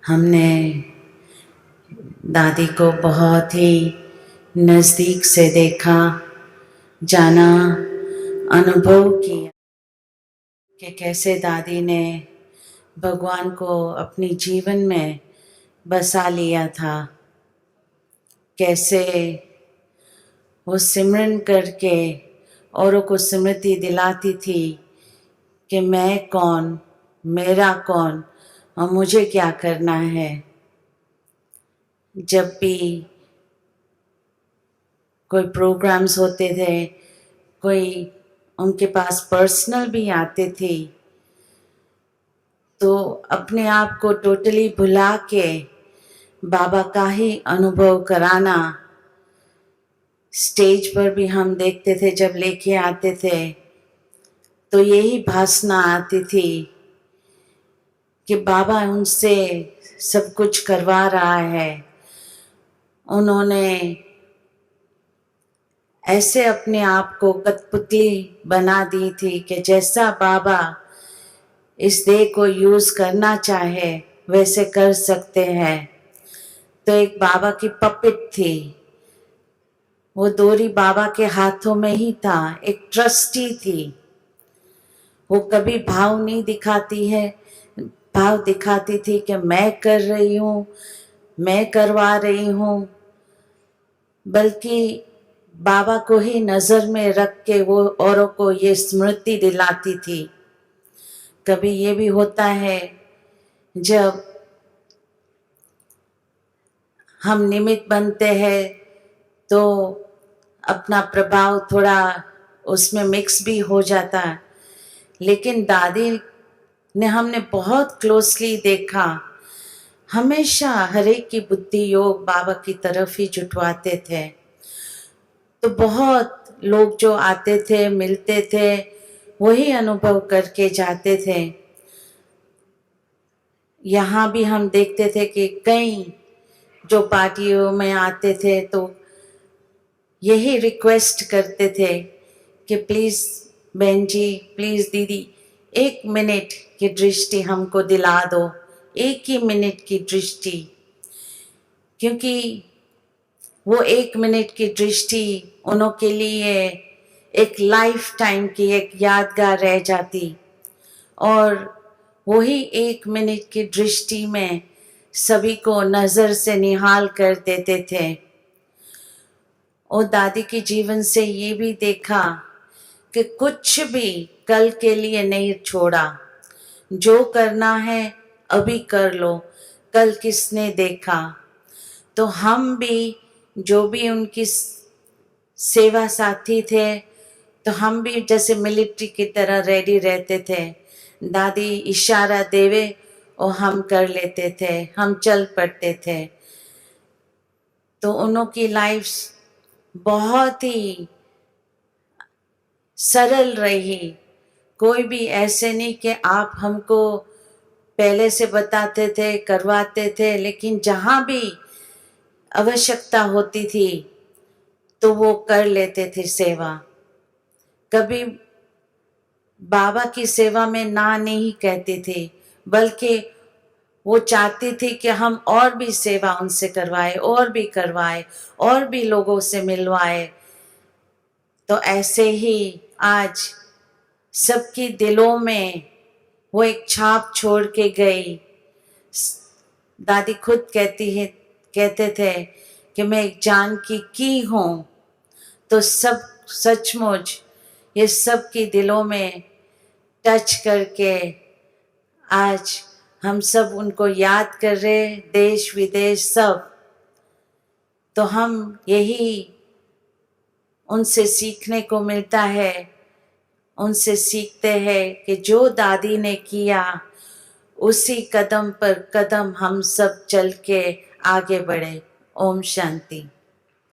हमने दादी को बहुत ही नज़दीक से देखा, जाना, अनुभव किया कि कैसे दादी ने भगवान को अपनी जीवन में बसा लिया था, कैसे वो सिमरन करके औरों को स्मृति दिलाती थी कि मैं कौन, मेरा कौन और मुझे क्या करना है। जब भी कोई प्रोग्राम्स होते थे, कोई उनके पास पर्सनल भी आते थे, तो अपने आप को टोटली भुला के बाबा का ही अनुभव कराना। स्टेज पर भी हम देखते थे जब लेके आते थे तो यही भासना आती थी कि बाबा उनसे सब कुछ करवा रहा है। उन्होंने ऐसे अपने आप को कठपुतली बना दी थी कि जैसा बाबा इस देह को यूज़ करना चाहे वैसे कर सकते हैं। तो एक बाबा की पपेट थी, वो डोरी बाबा के हाथों में ही था। एक ट्रस्टी थी, वो कभी भाव नहीं दिखाती है, भाव दिखाती थी कि मैं कर रही हूँ, मैं करवा रही हूँ, बल्कि बाबा को ही नज़र में रख के वो औरों को ये स्मृति दिलाती थी। कभी ये भी होता है जब हम निमित्त बनते हैं तो अपना प्रभाव थोड़ा उसमें मिक्स भी हो जाता है, लेकिन दादी ने हमने बहुत क्लोजली देखा, हमेशा हर एक की बुद्धि योग बाबा की तरफ ही जुटवाते थे। तो बहुत लोग जो आते थे, मिलते थे, वही अनुभव करके जाते थे। यहाँ भी हम देखते थे कि कई जो पार्टियों में आते थे तो यही रिक्वेस्ट करते थे कि प्लीज़ बहन जी, प्लीज़ दीदी, 1 मिनट की दृष्टि हमको दिला दो, 1 ही मिनट की दृष्टि। क्योंकि वो 1 मिनट की दृष्टि उन्हों के लिए एक लाइफ टाइम की एक यादगार रह जाती, और वही 1 मिनट की दृष्टि में सभी को नज़र से निहाल कर देते थे। और दादी के जीवन से ये भी देखा कि कुछ भी कल के लिए नहीं छोड़ा, जो करना है अभी कर लो, कल किसने देखा। तो हम भी जो भी उनकी सेवा साथी थे, तो हम भी जैसे मिलिट्री की तरह रेडी रहते थे। दादी इशारा देवे और हम कर लेते थे, हम चल पड़ते थे। तो उन्हों की लाइफ बहुत ही सरल रही। कोई भी ऐसे नहीं कि आप हमको पहले से बताते थे, करवाते थे, लेकिन जहाँ भी आवश्यकता होती थी तो वो कर लेते थे सेवा। कभी बाबा की सेवा में ना नहीं कहती थी, बल्कि वो चाहती थी कि हम और भी सेवा उनसे करवाए, और भी करवाए, और भी लोगों से मिलवाए। तो ऐसे ही आज सबकी दिलों में वो एक छाप छोड़ के गई। दादी खुद कहते थे कि मैं एक जान की हूँ। तो सब सचमुच ये सब की दिलों में टच करके आज हम सब उनको याद कर रहे, देश विदेश सब। तो हम यही उनसे सीखने को मिलता है, उनसे सीखते हैं कि जो दादी ने किया उसी कदम पर कदम हम सब चल के आगे बढ़े। ओम शांति।